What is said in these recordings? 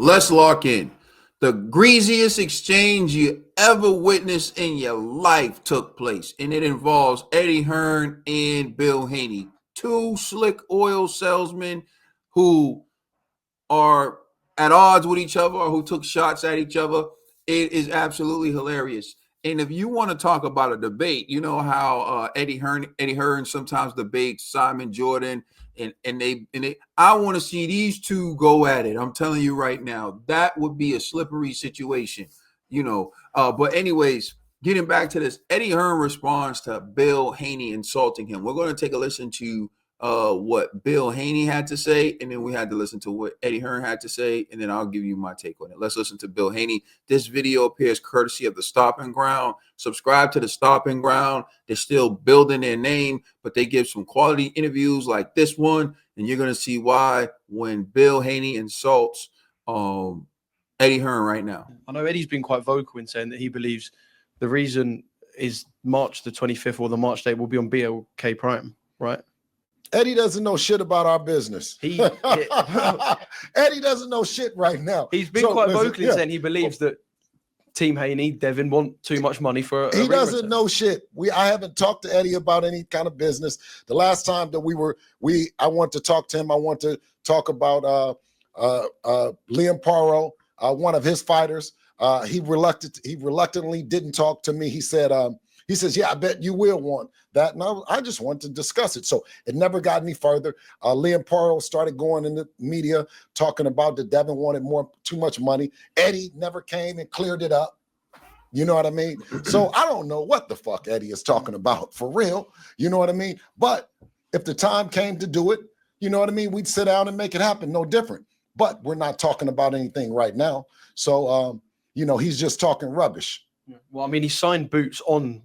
Let's lock in. The greasiest exchange you ever witnessed in your life took place, and it involves Eddie Hearn and Bill Haney, two slick oil salesmen who are at odds with each other or who took shots at each other. It is absolutely hilarious. And if you want to talk about a debate, you know how Eddie Hearn sometimes debates Simon Jordan, and I want to see these two go at it. I'm telling you right now, that would be a slippery situation, you know. But anyways, getting back to this, Eddie Hearn responds to Bill Haney insulting him. We're going to take a listen to what Bill Haney had to say, and then we had to listen to what Eddie Hearn had to say, and then I'll give you my take on it. Let's listen to Bill Haney. This video appears courtesy of the Stopping Ground. Subscribe to the Stopping Ground. They're still building their name, but they give some quality interviews like this one, and you're going to see why when Bill Haney insults Eddie Hearn right now. I know Eddie's been quite vocal in saying that he believes the reason is March the 25th or the March date will be on BLK Prime, right? Eddie doesn't know shit about our business. Eddie doesn't know shit right now. He's been quite vocal in saying he believes that Team Haney, Devin want too much money for a he doesn't know shit. I haven't talked to Eddie about any kind of business. The last time that I want to talk to him, I want to talk about Liam Paro, one of his fighters. He reluctantly didn't talk to me. He says, yeah, I bet you will want that. And I just want to discuss it. So it never got any further. Liam Paro started going in the media talking about that Devin wanted too much money. Eddie never came and cleared it up. You know what I mean? So I don't know what the fuck Eddie is talking about for real. You know what I mean? But if the time came to do it, you know what I mean? We'd sit down and make it happen. No different. But we're not talking about anything right now. So, he's just talking rubbish. Well, I mean, he signed Boots on.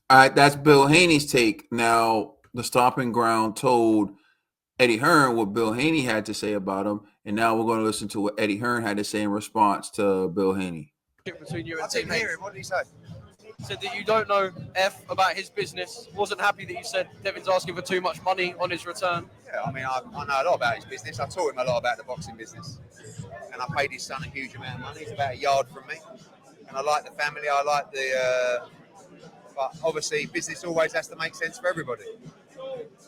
All right, that's Bill Haney's take. Now, the Stopping Ground told Eddie Hearn what Bill Haney had to say about him, and now we're going to listen to what Eddie Hearn had to say in response to Bill Haney. Between you and Team Haney. What did he say? Said that you don't know F about his business. Wasn't happy that you said Devin's asking for too much money on his return. Yeah, I mean, I know a lot about his business. I taught him a lot about the boxing business, and I paid his son a huge amount of money. He's about a yard from me. And I like the family, I like but obviously business always has to make sense for everybody.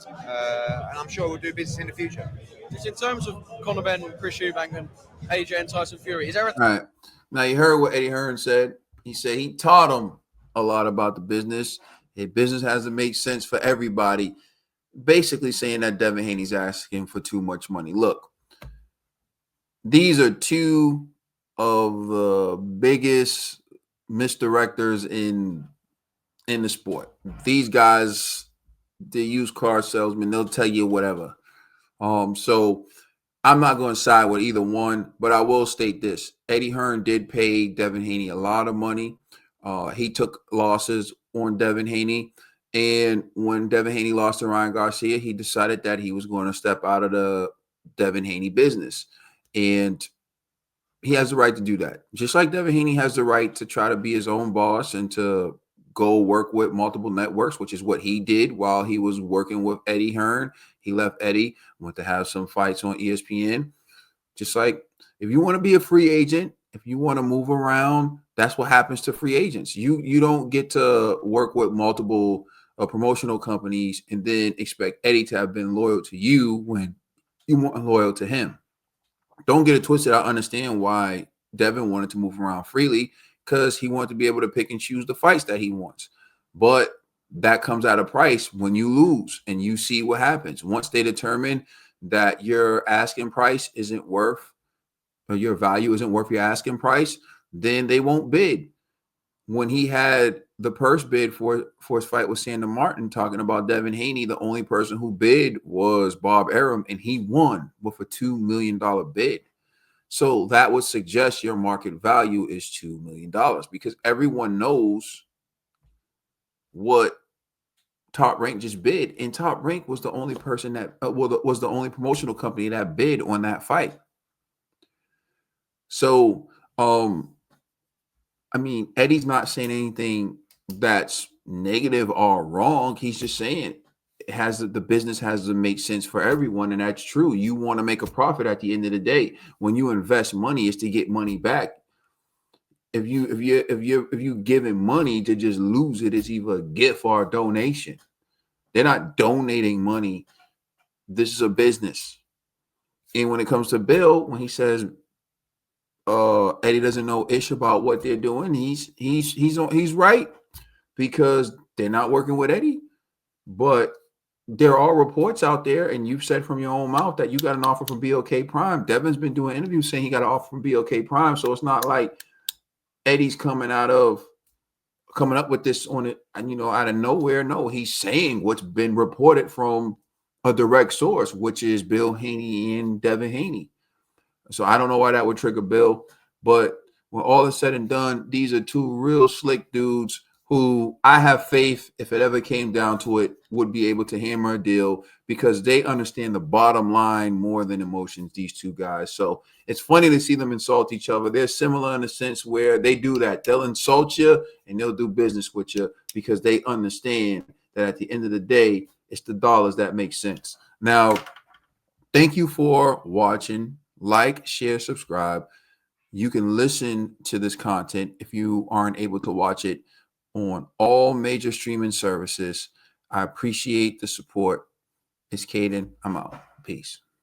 And I'm sure we'll do business in the future. Just in terms of Conor Benn, Chris Eubank and AJ and Tyson Fury, is there All right. Now you heard what Eddie Hearn said. He said he taught him a lot about the business. His business has to make sense for everybody. Basically saying that Devin Haney's asking for too much money. Look, these are two of the biggest misdirectors in the sport. These guys, they use car salesmen. They'll tell you whatever. So I'm not going to side with either one, but I will state this. Eddie Hearn did pay Devin Haney a lot of money. He took losses on Devin Haney. And when Devin Haney lost to Ryan Garcia, he decided that he was going to step out of the Devin Haney business. And he has the right to do that. Just like Devin Haney has the right to try to be his own boss and to go work with multiple networks, which is what he did while he was working with Eddie Hearn. He left Eddie, went to have some fights on ESPN. Just like if you want to be a free agent, if you want to move around, that's what happens to free agents. You don't get to work with multiple promotional companies and then expect Eddie to have been loyal to you when you weren't loyal to him. Don't get it twisted. I understand why Devin wanted to move around freely because he wanted to be able to pick and choose the fights that he wants. But that comes at a price when you lose, and you see what happens. Once they determine that your asking price isn't worth, or your value isn't worth your asking price, then they won't bid. When he had the purse bid for his fight with Sandor Martin, talking about Devin Haney, the only person who bid was Bob Arum, and he won with a $2 million bid. So that would suggest your market value is $2 million because everyone knows what Top Rank just bid, and Top Rank was the only person that was the only promotional company that bid on that fight. So, I mean, Eddie's not saying anything that's negative or wrong. He's just saying the business has to make sense for everyone, and that's true. You want to make a profit at the end of the day. When you invest money, it's to get money back. If you giving money to just lose it, it's either a gift or a donation. They're not donating money. This is a business. And when it comes to Bill, when he says Eddie doesn't know ish about what they're doing, he's right, because they're not working with Eddie. But there are reports out there, and you've said from your own mouth that you got an offer from BOK Prime. Devin's been doing interviews saying he got an offer from BOK Prime. So it's not like Eddie's coming up with this on it, and out of nowhere. No, he's saying what's been reported from a direct source, which is Bill Haney and Devin Haney. So I don't know why that would trigger Bill, but when all is said and done, these are two real slick dudes who I have faith, if it ever came down to it, would be able to hammer a deal, because they understand the bottom line more than emotions, these two guys. So it's funny to see them insult each other. They're similar in the sense where they do that. They'll insult you and they'll do business with you because they understand that at the end of the day, it's the dollars that make sense. Now, thank you for watching. Like, share, subscribe. You can listen to this content if you aren't able to watch it on all major streaming services. I appreciate the support. It's Caden. I'm out. Peace.